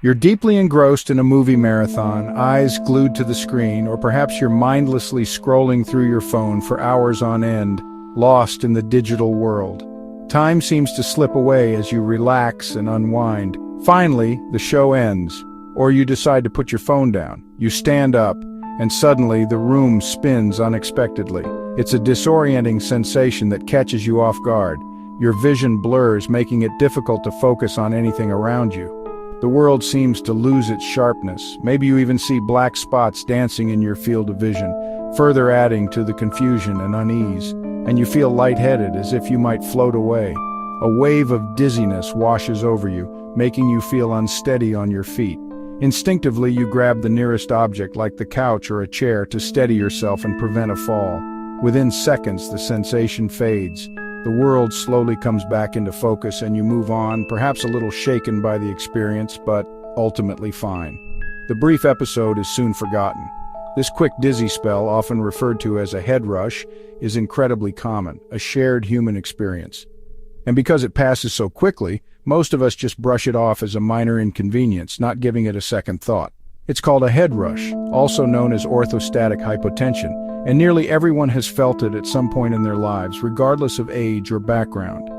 You're deeply engrossed in a movie marathon, eyes glued to the screen, or perhaps you're mindlessly scrolling through your phone for hours on end, lost in the digital world. Time seems to slip away as you relax and unwind. Finally, the show ends, or you decide to put your phone down. You stand up, and suddenly the room spins unexpectedly. It's a disorienting sensation that catches you off guard. Your vision blurs, making it difficult to focus on anything around you. The world seems to lose its sharpness. Maybe you even see black spots dancing in your field of vision, further adding to the confusion and unease. And you feel lightheaded, as if you might float away. A wave of dizziness washes over you, making you feel unsteady on your feet. Instinctively, you grab the nearest object, like the couch or a chair, to steady yourself and prevent a fall. Within seconds, the sensation fades. The world slowly comes back into focus and you move on, perhaps a little shaken by the experience, but ultimately fine. The brief episode is soon forgotten. This quick dizzy spell, often referred to as a head rush, is incredibly common, a shared human experience. And because it passes so quickly, most of us just brush it off as a minor inconvenience, not giving it a second thought. It's called a head rush, also known as orthostatic hypotension, and nearly everyone has felt it at some point in their lives, regardless of age or background.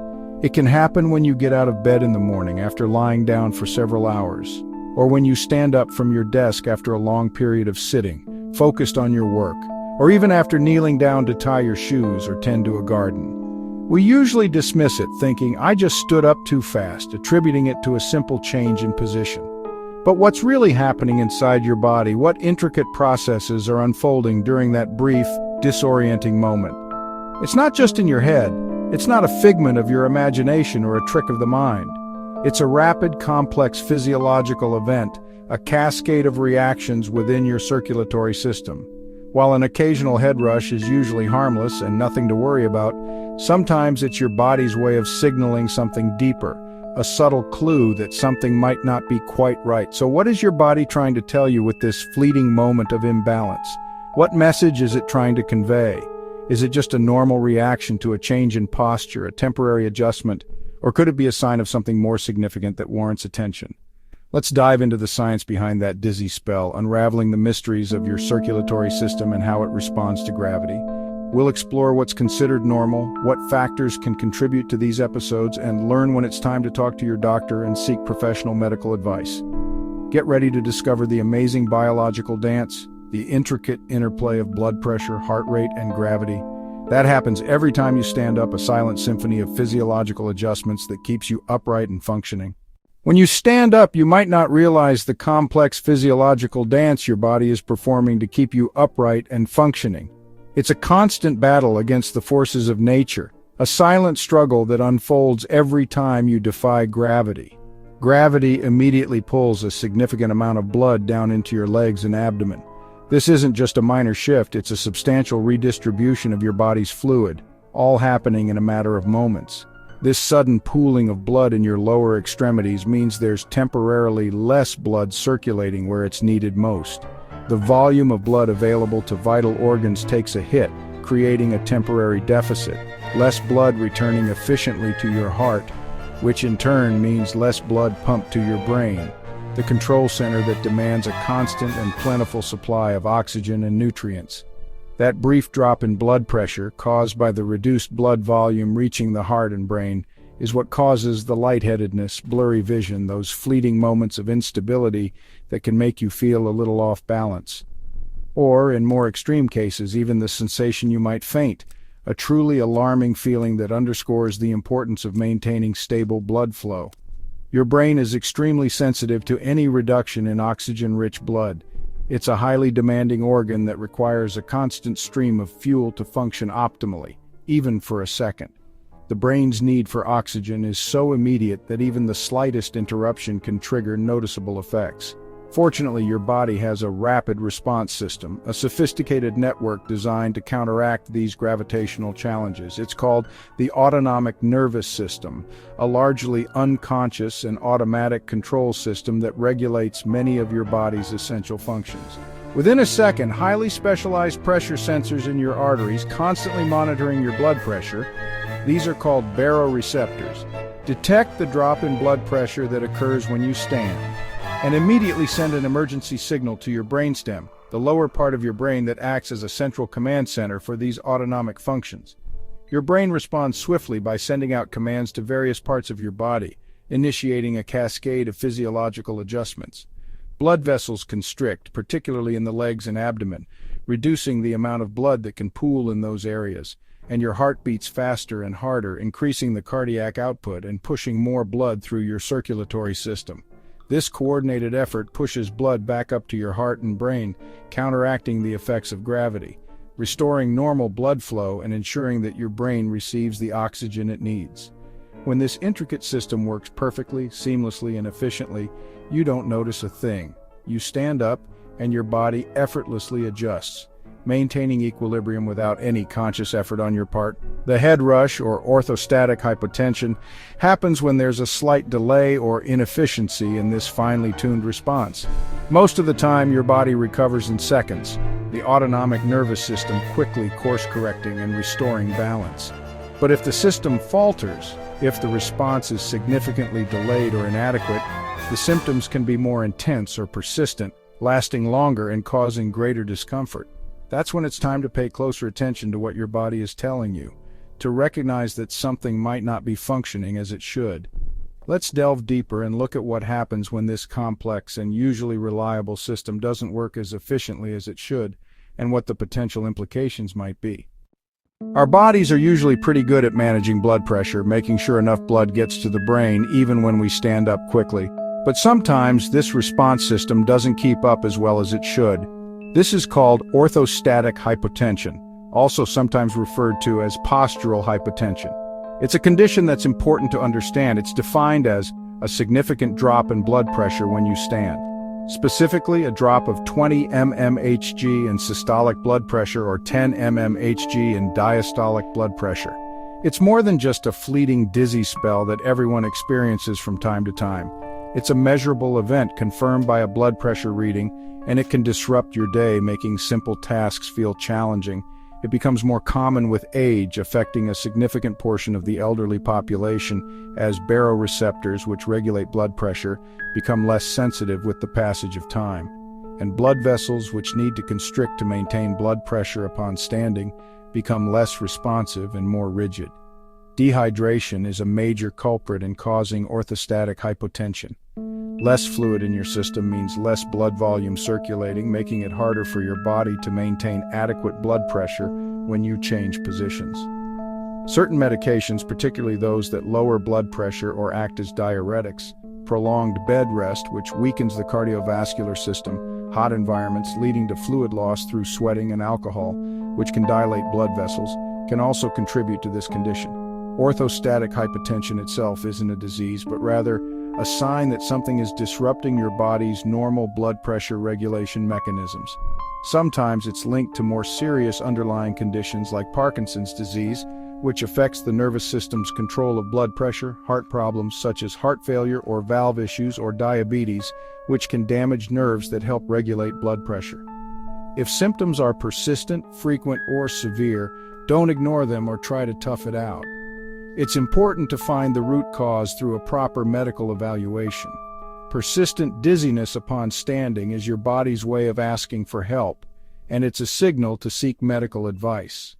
It can happen when you get out of bed in the morning after lying down for several hours, or when you stand up from your desk after a long period of sitting, focused on your work, or even after kneeling down to tie your shoes or tend to a garden. We usually dismiss it, thinking, "I just stood up too fast," attributing it to a simple change in position. But what's really happening inside your body? What intricate processes are unfolding during that brief, disorienting moment? It's not just in your head. It's not a figment of your imagination or a trick of the mind. It's a rapid, complex physiological event, a cascade of reactions within your circulatory system. While an occasional head rush is usually harmless and nothing to worry about, sometimes it's your body's way of signaling something deeper, a subtle clue that something might not be quite right. So what is your body trying to tell you with this fleeting moment of imbalance? What message is it trying to convey? Is it just a normal reaction to a change in posture, a temporary adjustment, or could it be a sign of something more significant that warrants attention? Let's dive into the science behind that dizzy spell, unraveling the mysteries of your circulatory system and how it responds to gravity. We'll explore what's considered normal, what factors can contribute to these episodes, and learn when it's time to talk to your doctor and seek professional medical advice. Get ready to discover the amazing biological dance, the intricate interplay of blood pressure, heart rate, and gravity. That happens every time you stand up, a silent symphony of physiological adjustments that keeps you upright and functioning. When you stand up, you might not realize the complex physiological dance your body is performing to keep you upright and functioning. It's a constant battle against the forces of nature, a silent struggle that unfolds every time you defy gravity. Gravity immediately pulls a significant amount of blood down into your legs and abdomen. This isn't just a minor shift, it's a substantial redistribution of your body's fluid, all happening in a matter of moments. This sudden pooling of blood in your lower extremities means there's temporarily less blood circulating where it's needed most. The volume of blood available to vital organs takes a hit, creating a temporary deficit. Less blood returning efficiently to your heart, which in turn means less blood pumped to your brain, the control center that demands a constant and plentiful supply of oxygen and nutrients. That brief drop in blood pressure, caused by the reduced blood volume reaching the heart and brain, is what causes the lightheadedness, blurry vision, those fleeting moments of instability that can make you feel a little off balance. Or, in more extreme cases, even the sensation you might faint, a truly alarming feeling that underscores the importance of maintaining stable blood flow. Your brain is extremely sensitive to any reduction in oxygen-rich blood. It's a highly demanding organ that requires a constant stream of fuel to function optimally, even for a second. The brain's need for oxygen is so immediate that even the slightest interruption can trigger noticeable effects. Fortunately, your body has a rapid response system, a sophisticated network designed to counteract these gravitational challenges. It's called the autonomic nervous system, a largely unconscious and automatic control system that regulates many of your body's essential functions. Within a second, highly specialized pressure sensors in your arteries, constantly monitoring your blood pressure, these are called baroreceptors, detect the drop in blood pressure that occurs when you stand. and immediately send an emergency signal to your brainstem, the lower part of your brain that acts as a central command center for these autonomic functions. Your brain responds swiftly by sending out commands to various parts of your body, initiating a cascade of physiological adjustments. Blood vessels constrict, particularly in the legs and abdomen, reducing the amount of blood that can pool in those areas, and your heart beats faster and harder, increasing the cardiac output and pushing more blood through your circulatory system. This coordinated effort pushes blood back up to your heart and brain, counteracting the effects of gravity, restoring normal blood flow and ensuring that your brain receives the oxygen it needs. When this intricate system works perfectly, seamlessly, and efficiently, you don't notice a thing. You stand up, and your body effortlessly adjusts, maintaining equilibrium without any conscious effort on your part. The head rush, or orthostatic hypotension, happens when there's a slight delay or inefficiency in this finely tuned response. Most of the time, your body recovers in seconds, the autonomic nervous system quickly course-correcting and restoring balance. But if the system falters, if the response is significantly delayed or inadequate, the symptoms can be more intense or persistent, lasting longer and causing greater discomfort. That's when it's time to pay closer attention to what your body is telling you, to recognize that something might not be functioning as it should. Let's delve deeper and look at what happens when this complex and usually reliable system doesn't work as efficiently as it should, and what the potential implications might be. Our bodies are usually pretty good at managing blood pressure, making sure enough blood gets to the brain even when we stand up quickly. But sometimes this response system doesn't keep up as well as it should. This is called orthostatic hypotension, also sometimes referred to as postural hypotension. It's a condition that's important to understand. It's defined as a significant drop in blood pressure when you stand. Specifically, a drop of 20 mmHg in systolic blood pressure or 10 mmHg in diastolic blood pressure. It's more than just a fleeting dizzy spell that everyone experiences from time to time. It's a measurable event confirmed by a blood pressure reading, and it can disrupt your day, making simple tasks feel challenging. It becomes more common with age, affecting a significant portion of the elderly population as baroreceptors, which regulate blood pressure, become less sensitive with the passage of time. And blood vessels, which need to constrict to maintain blood pressure upon standing, become less responsive and more rigid. Dehydration is a major culprit in causing orthostatic hypotension. Less fluid in your system means less blood volume circulating, making it harder for your body to maintain adequate blood pressure when you change positions. Certain medications, particularly those that lower blood pressure or act as diuretics, prolonged bed rest, which weakens the cardiovascular system, hot environments leading to fluid loss through sweating and alcohol, which can dilate blood vessels, can also contribute to this condition. Orthostatic hypotension itself isn't a disease, but rather a sign that something is disrupting your body's normal blood pressure regulation mechanisms. Sometimes it's linked to more serious underlying conditions like Parkinson's disease, which affects the nervous system's control of blood pressure, heart problems such as heart failure or valve issues, or diabetes, which can damage nerves that help regulate blood pressure. If symptoms are persistent, frequent, or severe, don't ignore them or try to tough it out. It's important to find the root cause through a proper medical evaluation. Persistent dizziness upon standing is your body's way of asking for help, and it's a signal to seek medical advice.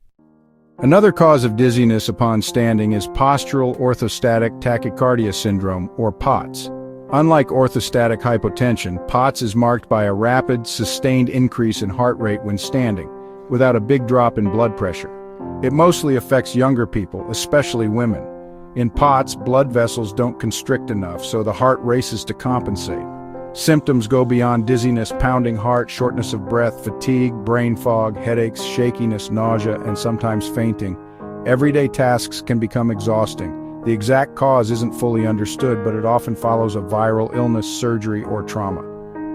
Another cause of dizziness upon standing is postural orthostatic tachycardia syndrome, or POTS. Unlike orthostatic hypotension, POTS is marked by a rapid, sustained increase in heart rate when standing, without a big drop in blood pressure. It mostly affects younger people, especially women. In POTS, blood vessels don't constrict enough, so the heart races to compensate. Symptoms go beyond dizziness, pounding heart, shortness of breath, fatigue, brain fog, headaches, shakiness, nausea, and sometimes fainting. Everyday tasks can become exhausting. The exact cause isn't fully understood, but it often follows a viral illness, surgery, or trauma.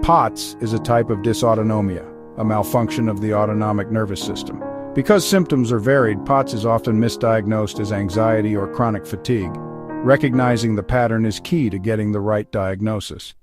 POTS is a type of dysautonomia, a malfunction of the autonomic nervous system. Because symptoms are varied, POTS is often misdiagnosed as anxiety or chronic fatigue. Recognizing the pattern is key to getting the right diagnosis.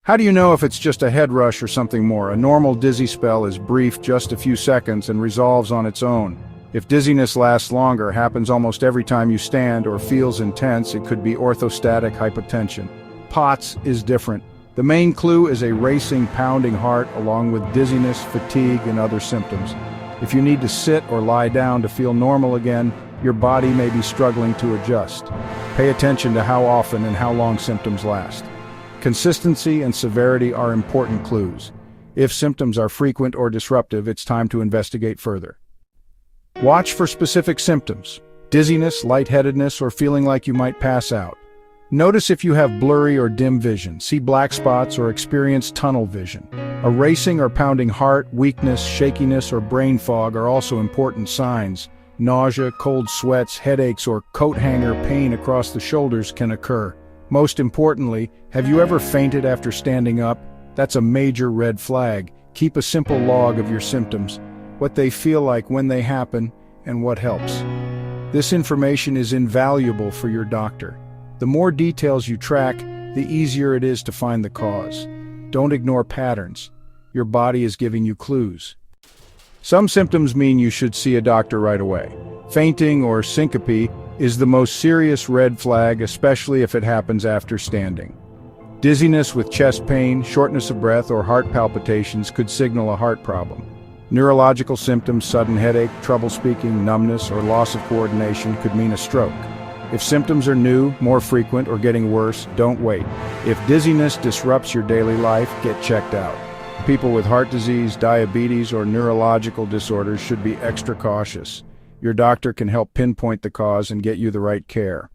How do you know if it's just a head rush or something more? A normal dizzy spell is brief, just a few seconds, and resolves on its own. If dizziness lasts longer, happens almost every time you stand, or feels intense, it could be orthostatic hypotension. POTS is different. The main clue is a racing, pounding heart along with dizziness, fatigue, and other symptoms. If you need to sit or lie down to feel normal again, your body may be struggling to adjust. Pay attention to how often and how long symptoms last. Consistency and severity are important clues. If symptoms are frequent or disruptive, it's time to investigate further. Watch for specific symptoms: dizziness, lightheadedness, or feeling like you might pass out. Notice if you have blurry or dim vision, see black spots, or experience tunnel vision. A racing or pounding heart, weakness, shakiness, or brain fog are also important signs. Nausea, cold sweats, headaches, or coat hanger pain across the shoulders can occur. Most importantly, have you ever fainted after standing up? That's a major red flag. Keep a simple log of your symptoms, what they feel like when they happen, and what helps. This information is invaluable for your doctor. The more details you track, the easier it is to find the cause. Don't ignore patterns. Your body is giving you clues. Some symptoms mean you should see a doctor right away. Fainting or syncope is the most serious red flag, especially if it happens after standing. Dizziness with chest pain, shortness of breath, or heart palpitations could signal a heart problem. Neurological symptoms, sudden headache, trouble speaking, numbness, or loss of coordination could mean a stroke. If symptoms are new, more frequent, or getting worse, don't wait. If dizziness disrupts your daily life, get checked out. People with heart disease, diabetes, or neurological disorders should be extra cautious. Your doctor can help pinpoint the cause and get you the right care.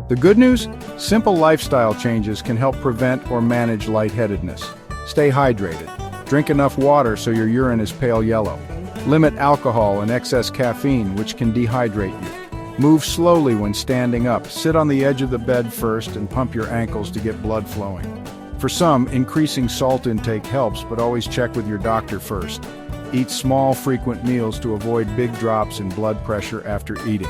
The good news? Simple lifestyle changes can help prevent or manage lightheadedness. Stay hydrated. Drink enough water so your urine is pale yellow. Limit alcohol and excess caffeine, which can dehydrate you. Move slowly when standing up. Sit on the edge of the bed first and pump your ankles to get blood flowing. For some, increasing salt intake helps, but always check with your doctor first. Eat small, frequent meals to avoid big drops in blood pressure after eating.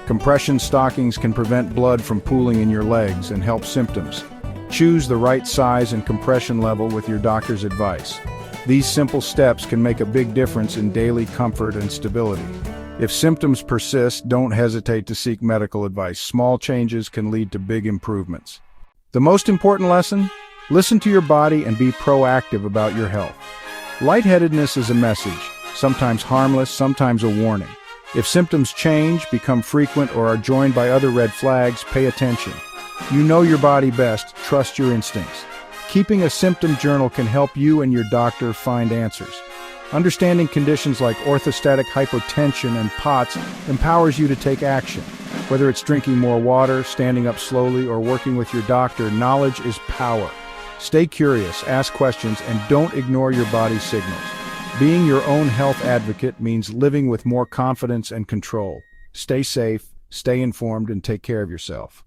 Compression stockings can prevent blood from pooling in your legs and help symptoms. Choose the right size and compression level with your doctor's advice. These simple steps can make a big difference in daily comfort and stability. If symptoms persist, don't hesitate to seek medical advice. Small changes can lead to big improvements. The most important lesson? Listen to your body and be proactive about your health. Lightheadedness is a message, sometimes harmless, sometimes a warning. If symptoms change, become frequent, or are joined by other red flags, pay attention. You know your body best. Trust your instincts. Keeping a symptom journal can help you and your doctor find answers. Understanding conditions like orthostatic hypotension and POTS empowers you to take action. Whether it's drinking more water, standing up slowly, or working with your doctor, knowledge is power. Stay curious, ask questions, and don't ignore your body's signals. Being your own health advocate means living with more confidence and control. Stay safe, stay informed, and take care of yourself.